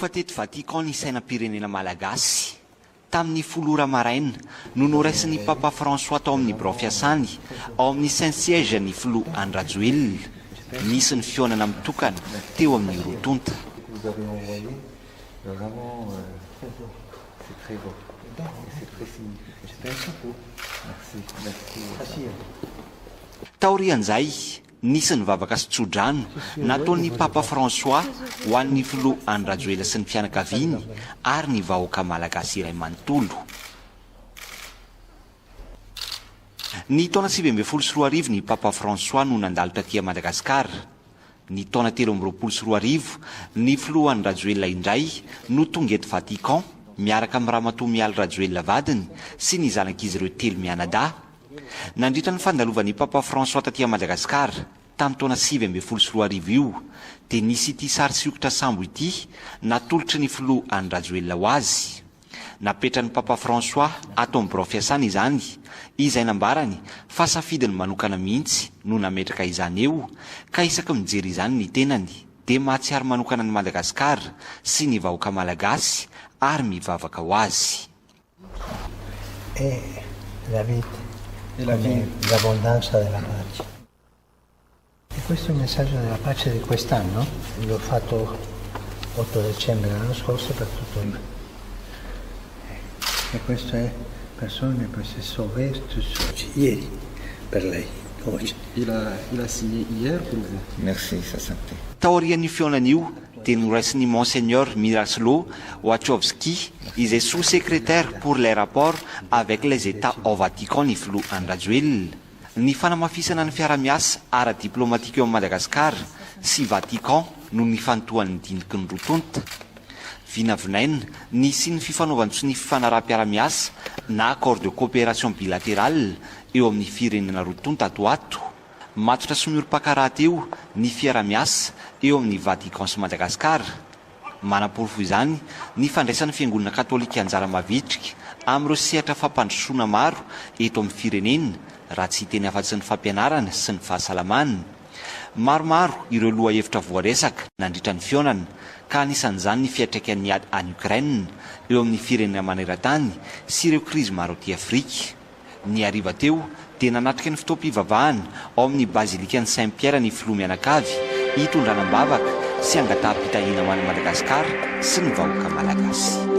Nofa teto Vatican ny sainam-pirenena malagasy. Tamin'ny folora maraina no noraisin'ny Papa François tao amin'ny birao fiasany ao amin'ny Saint-Siège ny filoha Andry Rajoelina. Nisy ny fionana mitokana teo amin'ny rotonta. Taorian'izay nisy ny vavaka sy tsodrano nataon'ny Papa François ho an'ny filoha Andry Rajoelina sy ny fianakaviany ary ny vahoaka malagasy iray manontolo. Ny taona 2024 ny Papa François no nandalo taty Madagasikara. Ny taona 2024 ny filoha Andry Rajoelina indray no tonga eto Vatican miaraka amin'ny ramatoa Mialy Rajoelina vadiny sy ny zanak'izy ireo telo mianadahy. Nandritra ny fandalovan'ny Papa François taty Madagasikara tamin'ny taona 2024 io dia nisy ity sary sikotra sambo ity natolotry ny filoha Andry Rajoelina ho azy. Napetran'ny Papa François ato amin'ny birao fiasany izany, izay nambarany fa safidiny manokana mihitsy no nametraka izany eo, ka isaky mijery izany ny tenany dia mahatsiaro manokana ny Madagasikara sy ny vahoaka malagasy ary mivavaka ho azy. La vita e l'abbondanza della pace. E questo è il messaggio della pace di quest'anno. L'ho fatto 8 dicembre l'anno scorso per tutto il mondo. E questo è persone per se sauver ieri per lei. Oggi. Il a signé hier pour vous. Merci, sa santé. Taorian'ny fionan'io dia noraisin'ny Monseigneur Miraslo Wachowski, izay sous-secrétaire pour les rapports avec les États au Vatican ny filoha Andry Rajoelina. Ny fanamafisana ny fiara-miasa ara-diplomatika eo Madagasikara sy Vatican no ny fantohan'ny diniky ny rotonta. Vinavinaina nisy ny fifanaovany sy ny fifanaraha-piara-miasa na accord de coopération bilatérale eo amin'ny firenena rotonta ato. Matotra sy mioro-pakaraha teo ny fiara-miasa eo amin'ny Vatican sy Madagasikara. Manaporofo izany ny fandraisan'ny fiangonana katolika anjara mavitrika amin'ireo sehatra fampandrosoana maro eto amin'ny firenena, raha tsy teny afa-tsy ny fampianarana sy ny fahasalamana. Maromaro ireo loha hevitra voaresaka nandritra ny fionana, ka anisan'izany ny fiantraikan'ny ady any Ukraine eo amin'ny firenena maneran-tany sy ireo krizy maro aty Afrika. Ny hariva teo dia nanatrika ny fotoam-pivavahana ao amin'ny bazilikan'ny Saint-Pierre ny filoha mianakavy hitondranam-bavaka sy angataha-pitahiana ho an'i Madagasikara sy ny vahoaka malagasy.